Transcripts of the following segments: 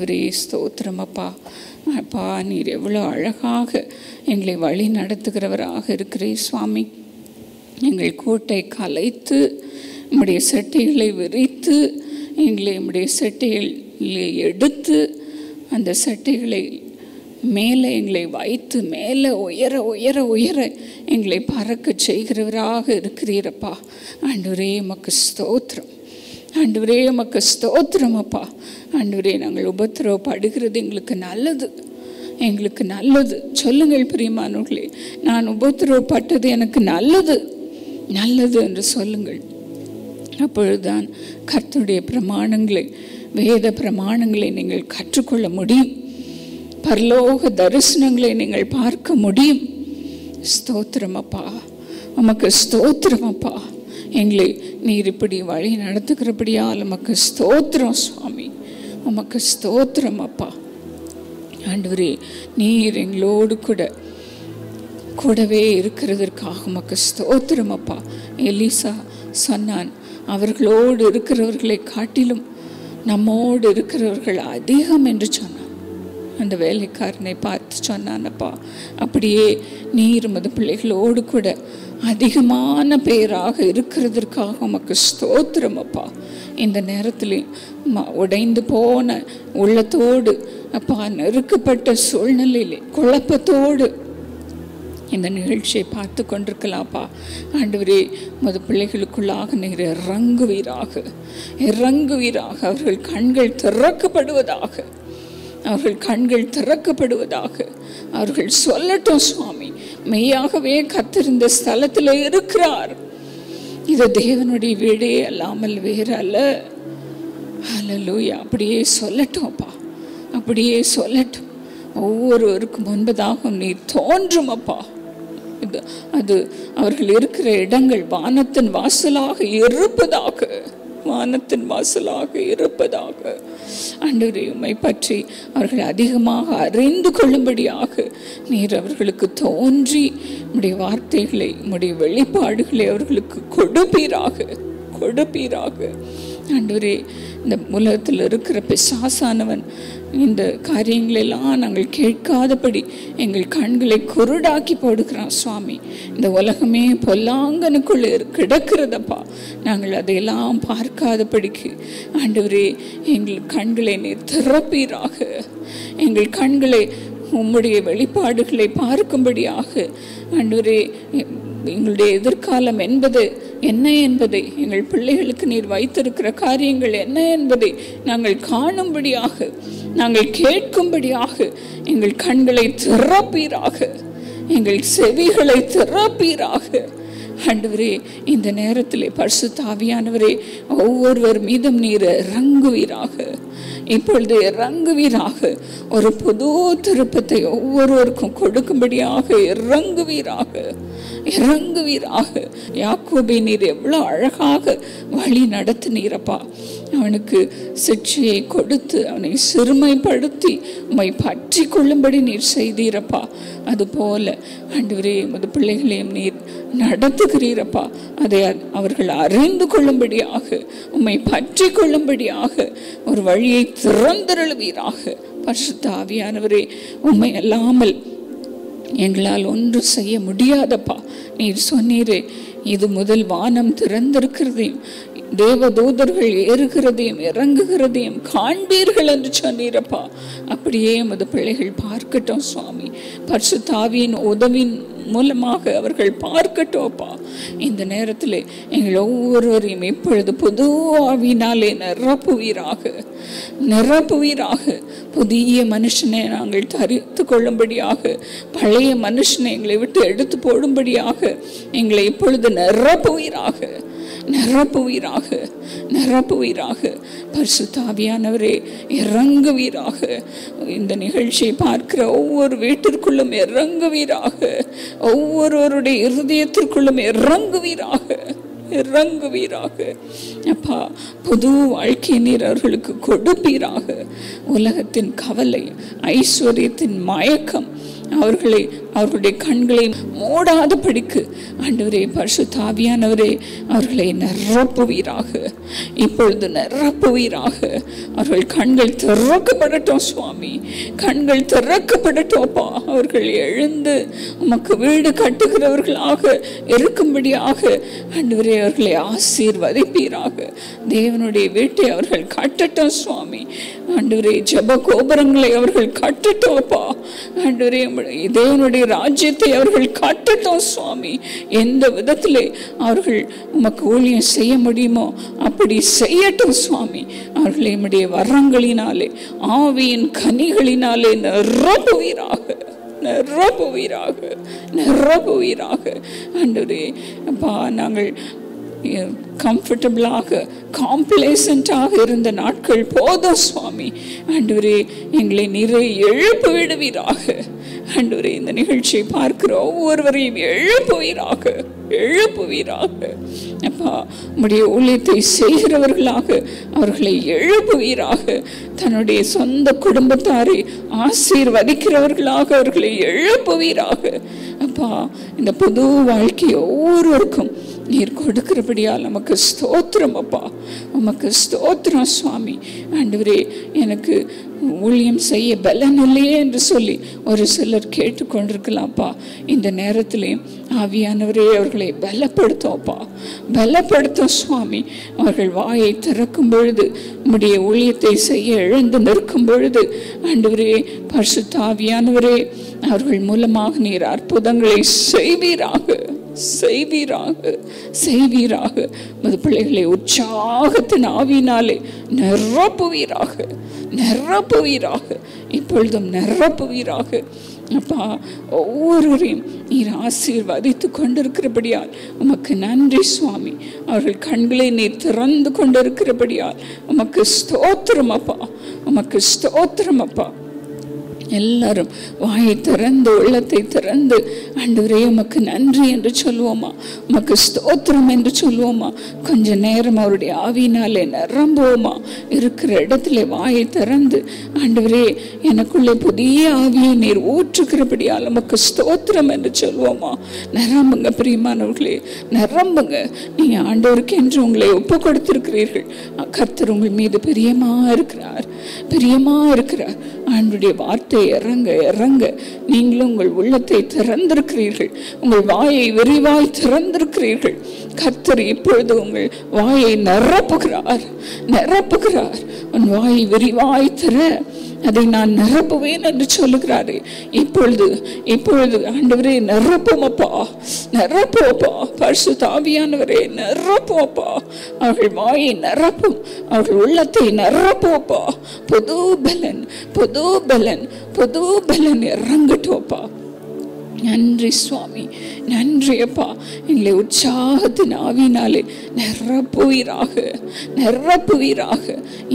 ஆண்டவரே ஸ்தோத்திரம் அப்பா. அப்பா நீர் எவ்வளோ அழகாக எங்களை வழி நடத்துகிறவராக இருக்கிறீர் சுவாமி. எங்கள் கோட்டை கலைத்து நம்முடைய சட்டைகளை விரித்து எங்களை நம்முடைய சட்டைகளை எடுத்து அந்த சட்டைகளை மேலே எங்களை வைத்து மேலே உயர உயர உயர எங்களை பறக்க செய்கிறவராக இருக்கிறீரப்பா. ஆண்டவரே உமக்கு ஸ்தோத்திரம். ஆண்டவரே உமக்கு ஸ்தோத்திரம் அப்பா. ஆண்டவரே நாங்கள் உபத்திரவப்படுகிறது எங்களுக்கு நல்லது, எங்களுக்கு நல்லது. சொல்லுங்கள் பிரியமானவர்களே, நான் உபத்திரவப்பட்டது எனக்கு நல்லது நல்லது என்று சொல்லுங்கள். அப்பொழுதுதான் கர்த்தருடைய பிரமாணங்களை, வேத பிரமாணங்களை நீங்கள் கற்றுக்கொள்ள முடியும். பரலோக தரிசனங்களை நீங்கள் பார்க்க முடியும். ஸ்தோத்திரம் அப்பா, உமக்கு ஸ்தோத்திரம் அப்பா. எங்களை நீர் இப்படி வழி நடத்துகிறபடியால் உமக்கு ஸ்தோத்திரம் சுவாமி, உமக்கு ஸ்தோத்திரம் அப்பா. ஆண்டவரே நீர் எங்களோடு கூடவே இருக்கிறதற்காக உமக்கு ஸ்தோத்திரம் அப்பா. எலிசா சொன்னான், அவர்களோடு இருக்கிறவர்களை காட்டிலும் நம்மோடு இருக்கிறவர்கள் அதிகம் என்று சொன்னான். அந்த வேலைக்காரனை பார்த்து சொன்னானப்பா, அப்படியே நீர் உமது பிள்ளைகளோடு கூட அதிகமான பேராக இருக்கிறதற்காக உமக்கு ஸ்தோத்திரம் அப்பா. இந்த நேரத்தில் உடைந்து போன உள்ளத்தோடு அப்பா, நெருக்கப்பட்ட சூழ்நிலையிலே குழப்பத்தோடு இந்த நிகழ்ச்சியை பார்த்து கொண்டிருக்கலாம்ப்பா. ஆண்டவரே உமது பிள்ளைகளுக்குள்ளாக நீர் இறங்குவீராக, இறங்குவீராக. அவர்கள் கண்கள் திறக்கப்படுவதாக, அவர்கள் கண்கள் திறக்கப்படுவதாக. அவர்கள் சொல்லட்டும் சுவாமி, மெய்யாகவே கர்த்தர் இந்த ஸ்தலத்தில் இருக்கிறார், இது தேவனுடைய வீடே அல்லாமல் வேறு அல்ல. ஹல்லேலூயா. அப்படியே சொல்லட்டும் அப்பா, அப்படியே சொல்லட்டும். ஒவ்வொருவருக்கும் முன்பதாக நீ தோன்றும் அப்பா. அது அவர்கள் இருக்கிற இடங்கள் வானத்தின் வாசலாக இருப்பதாக, வானத்தின் வாசலாக இருப்பதாக. ஆண்டவரே உம்மை பற்றி அவர்கள் அதிகமாக அறிந்து கொள்ளும்படியாக நீர் அவர்களுக்கு தோன்றி உம்முடைய வார்த்தைகளை, உம்முடைய வெளிப்பாடுகளை அவர்களுக்கு கொடுப்பீராக, கொடுப்பீராக. ஆண்டவரே இந்த உலகத்தில் இருக்கிற பிசாசானவன் இந்த காரியங்களெல்லாம் நாங்கள் கேட்காதபடி எங்கள் கண்களை குருடாக்கி போடுகிறான் சுவாமி. இந்த உலகமே பொல்லாங்கனுக்குள்ளே கிடக்கிறதப்பா, நாங்கள் அதையெல்லாம் பார்க்காதபடிக்கு ஆண்டவரே எங்கள் கண்களை நீர் திறப்பீராக. எங்கள் கண்களை உம்முடைய வெளிப்பாடுகளை பார்க்கும்படியாக ஆண்டவரே எங்களுடைய எதிர்காலம் என்பது என்ன என்பதை, எங்கள் பிள்ளைகளுக்கு நீர் வைத்திருக்கிற காரியங்கள் என்ன என்பதை நாங்கள் காணும்படியாக, நாங்கள் கேட்கும்படியாக எங்கள் கண்களை திறப்பீராக, எங்கள் செவிகளை திறப்பீராக. ஆண்டவரே இந்த நேரத்திலே பரிசுத்த ஆவியானவரே ஒவ்வொருவர் மீதும் நீர் இறங்குவீராக, இப்பொழுது இறங்குவீராக. ஒரு புது திருப்பத்தை ஒவ்வொருவருக்கும் கொடுக்கும்படியாக இறங்குவீராக, இறங்குவீராக. யாக்கோபை நீர் எவ்வளோ அழகாக வழி நடத்தினீரப்பா. அவனுக்கு சிக்ஷையை கொடுத்து அவனை சிறுமைப்படுத்தி உம்மை பற்றி கொள்ளும்படி நீர் செய்தீரப்பா. அதுபோல ஆண்டவரே உமது பிள்ளைகளையும் நீர் நடத்துகிறீரப்பா. அதை அவர்கள் அறிந்து கொள்ளும்படியாக, உம்மை பற்றி கொள்ளும்படியாக ஒரு வழியை திறந்தருளுவீராக. பரிசுத்த ஆவியானவரே உம்மை அல்லாமல் எங்களால் ஒன்று செய்ய முடியாதப்பா. நீர் சொன்னீரே, இது முதல் வானம் திறந்திருக்கிறதையும் தேவதூதர்கள் ஏறுகிறதையும் இறங்குகிறதையும் காண்பீர்கள் என்று சொன்னீரப்பா. அப்படியே எமது பிள்ளைகள் பார்க்கட்டும் சுவாமி. பரிசுத்த ஆவியின் உதவியின் மூலமாக அவர்கள் பார்க்கட்டும் அப்பா. இந்த நேரத்தில் எங்கள் ஒவ்வொருவரையும் இப்பொழுது புது ஆவியினாலே நிரப்புவீராக, நிரப்புவீராக. புதிய மனுஷனை நாங்கள் தரித்து கொள்ளும்படியாக, பழைய மனுஷனை எங்களை விட்டு எடுத்து போடும்படியாக எங்களை இப்பொழுது நிரப்புவீராக, நிரப்புவீராக, நிரப்புவீராக. பரிசுத்த ஆவியானவரே இறங்குவீராக. இந்த நிகழ்ச்சியை பார்க்கிற ஒவ்வொரு வீட்டிற்குள்ளும் இறங்குவீராக, ஒவ்வொருவருடைய இருதயத்திற்குள்ளும் இறங்குவீராக, இறங்குவீராக. அப்பா, புது வாழ்க்கை நீர் அவர்களுக்கு கொடுப்பீராக. உலகத்தின் கவலை, ஐஸ்வர்யத்தின் மயக்கம் அவர்களை அவர்களுடைய கண்களை மூடாத படிக்கு ஆண்டவரே பரிசுத்த ஆவியானவரே அவர்களை நிரப்புவீராக. இப்பொழுது நிரப்புவீராக. அவர்கள் கண்கள் திறக்கப்படட்டும் சுவாமி, கண்கள் திறக்கப்படட்டும் அப்பா. அவர்கள் எழுந்து உமக்கு வீடு கட்டுகிறவர்களாக இருக்கும்படியாக ஆண்டவரே அவர்களை ஆசீர்வதிப்பீராக. தேவனுடைய வீட்டை அவர்கள் கட்டட்டும் சுவாமி. ஆண்டவரே ஜெப கோபுரங்களை அவர்கள் கட்டட்டும் அப்பா. ஆண்டவரே தேவனுடைய ராஜ்யத்தை அவர்கள் கட்டட்டும் சுவாமி. எந்த விதத்திலே அவர்கள் உமக்கு ஊழியம் செய்ய முடியுமோ அப்படி செய்யட்டும் சுவாமி. அவர்களை நம்முடைய வரங்களினாலே ஆவியின் கனிகளினாலே நிரப்புவீராக, நிரப்புவீராக, நிரப்புவீராக. ஆண்டவரே அப்பா, நாங்கள் கம்ஃபர்டபுளாக காம்ப்ளேசண்டாக இருந்த நாட்கள் போதும் சுவாமி. ஆண்டவரே எங்களை நிறைய எழுப்பு விடுவீராக. ஆண்டவரே இந்த நிகழ்ச்சியை பார்க்கிற ஒவ்வொருவரையும் எழுப்புவீராக, எழுப்புவீராக அப்பா. உம்முடைய ஊழியத்தை செய்கிறவர்களாக அவர்களை எழுப்புவீராக. தன்னுடைய சொந்த குடும்பத்தாரை ஆசீர்வதிக்கிறவர்களாக அவர்களை எழுப்புவீராக அப்பா. இந்த புது வாழ்க்கையை ஒவ்வொருவருக்கும் நீர் கொடுக்கிறபடியால் நமக்கு ஸ்தோத்திரம் அப்பா, உமக்கு ஸ்தோத்திரம் சுவாமி. ஆண்டவரே எனக்கு ஊழியம் செய்ய பலன் இல்லையே என்று சொல்லி ஒரு சிலர் கேட்டுக்கொண்டிருக்கலாம்ப்பா. இந்த நேரத்திலே ஆவியானவரே அவர்களை பலப்படுத்தோப்பா, பலப்படுத்தும் சுவாமி. அவர்கள் வாயை திறக்கும் பொழுது, உம்முடைய ஊழியத்தை செய்ய எழுந்து நிற்கும் பொழுது ஆண்டவரே பரிசுத்த ஆவியானவரே அவர்கள் மூலமாக நீர் அற்புதங்களை செய்வீராக, செய்வீராக, செய்வீராக. மது பிள்ளைகளை உற்சாகத்தின் ஆவியினாலே நிரப்புவீராக, நிரப்புவீராக, இப்பொழுதும் நிரப்புவீராக அப்பா. ஒவ்வொருவரையும் நீர் ஆசீர்வதித்து கொண்டிருக்கிறபடியால் உமக்கு நன்றி சுவாமி. அவர்கள் கண்களை நீர் திறந்து கொண்டிருக்கிறபடியால் உமக்கு ஸ்தோத்திரம் அப்பா, உமக்கு ஸ்தோத்திரம் அப்பா. எல்லாரும் வாயை திறந்து உள்ளத்தை திறந்து ஆண்டவரே உமக்கு நன்றி என்று சொல்லுவோமா, உமக்கு ஸ்தோத்திரம் என்று சொல்லுவோமா. கொஞ்ச நேரம் அவருடைய ஆவியினாலே நிரம்புவோமா. இருக்கிற இடத்துல வாயை திறந்து ஆண்டவரே எனக்குள்ளே புதிய ஆவியை நீர் ஊற்றுகிறபடியால் உமக்கு ஸ்தோத்திரம் என்று சொல்லுவோமா. நிரம்புங்க பிரியமானவர்களே, நிரம்புங்க. நீங்கள் ஆண்டவருக்கு என்று உங்களை ஒப்பு கொடுத்திருக்கிறீர்கள். கர்த்தர் உங்கள் மீது பிரியமா இருக்கிறார், பிரியமா இருக்கிறார். ஆண்டுடைய வார்த்தை இறங்க இறங்க நீங்களும் உங்கள் உள்ளத்தை திறந்திருக்கிறீர்கள், உங்கள் வாயை விரிவாய் திறந்திருக்கிறீர்கள். கர்த்தர் இப்பொழுது உங்கள் வாயை நிரப்புகிறார், நிரப்புகிறார். உன் வாயை விரிவாய் திற, அதை நான் நிரப்புவேன் என்று சொல்லுகிறாரே. இப்பொழுது இப்பொழுது ஆண்டவரே நிரப்புமப்பா, நிரப்புவப்பா. பரிசுத்த ஆவியானவரே நிரப்புவப்பா. அவர்கள் வாயை நிரப்பும், அவர்கள் உள்ளத்தை நிரப்புவப்பா. புது பலன், புது பலன், புது பலன் இறங்கட்டோப்பா. நன்றி சுவாமி, நன்றி அப்பா. எங்களை உற்சாகத்தின் ஆவினாலே நிரப்புவீராக, நிரப்புவீராக.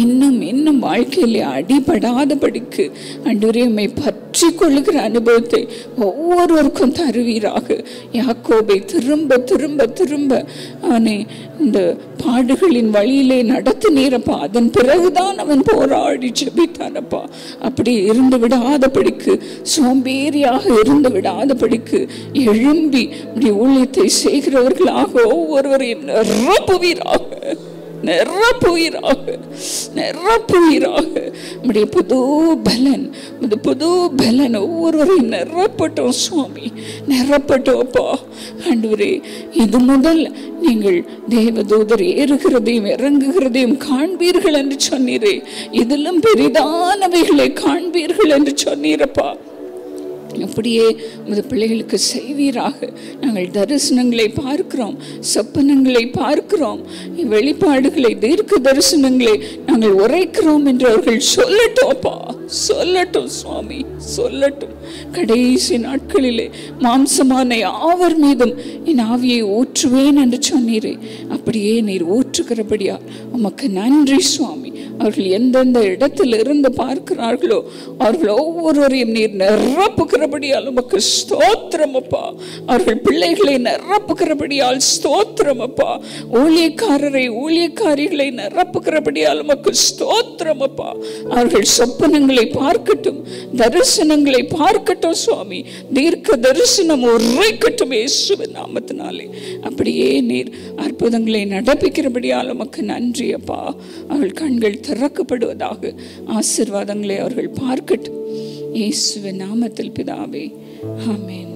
இன்னும் இன்னும் வாழ்க்கையிலே அடிபடாதபடிக்கு ஆண்டவரே உம்மை பற்றி கொள்ளுகிற அனுபவத்தை ஒவ்வொருவருக்கும் தருவீராக. யாக்கோபை திரும்ப திரும்ப திரும்ப அவனை இந்த பாடுகளின் வழியிலே நடத்தினீரப்பா. அதன் பிறகுதான் அவன் போராடி ஜெபித்தானப்பா. அப்படி இருந்து விடாதபடிக்கு, சோம்பேறியாக இருந்து விடாதபடிக்கு எழும்பி ஊழியத்தை செய்கிறவர்களாக ஒவ்வொருவரையும் நிரப்புவீராக, நிரப்புவீராக, நிரப்புவீராக. நம்முடைய புது பலன், புது பலன் ஒவ்வொருவரையும் நிரப்பட்டோம் சுவாமி, நிரப்பட்டோப்பா. ஆண்டவரே இது முதல் நீங்கள் தேவதூதர் ஏறுகிறதையும் இறங்குகிறதையும் காண்பீர்கள் என்று சொன்னீரே. இதிலும் பெரிதானவைகளை காண்பீர்கள் என்று சொன்னீரப்பா. அப்படியே உமது பிள்ளைகளுக்கு செய்வீராக. நாங்கள் தரிசனங்களை பார்க்கிறோம், சொப்பனங்களை பார்க்கிறோம், வெளிப்பாடுகளை, தீர்க்க தரிசனங்களை நாங்கள் உரைக்கிறோம் என்று அவர்கள் சொல்லட்டோப்பா, சொல்லட்டும் சுவாமி, சொல்லட்டும். கடைசி நாட்களிலே மாம்சமான யாவர் மீதும் என் ஆவியை ஊற்றுவேன் என்று சொன்னீரே. அப்படியே நீர் ஊற்றுகிறபடியா உமக்கு நன்றி சுவாமி, அவர்கள் எந்தெந்த இடத்தில் இருந்து பார்க்கிறார்களோ அவர்கள் ஒவ்வொருவரையும் நீர் நிரப்புகிறபடியால் உமக்கு ஸ்தோத்திரம் அப்பா. அவர்கள் பிள்ளைகளை நிரப்புகிறபடியால் ஸ்தோத்திரம் அப்பா. ஊழியக்காரரை ஊழியக்காரிகளை நிரப்புகிறபடியால் உமக்கு ஸ்தோத்திரம் அப்பா. அவர்கள் சொப்பனங்களை பார்க்கட்டும், தரிசனங்களை பார்க்கட்டும் சுவாமி. தீர்க்க தரிசனம் உரைக்கட்டும் இயேசுவின் நாமத்தினாலே. அப்படியே நீர் அற்புதங்களை நடப்பிக்கிறபடியால் உமக்கு நன்றி அப்பா. அவர்கள் கண்கள் திறக்கப்படுவதாக. ஆசீர்வாதங்களை அவர்கள் பார்க்கட்டும் இயேசுவின் நாமத்தில் பிதாவே, ஆமென்.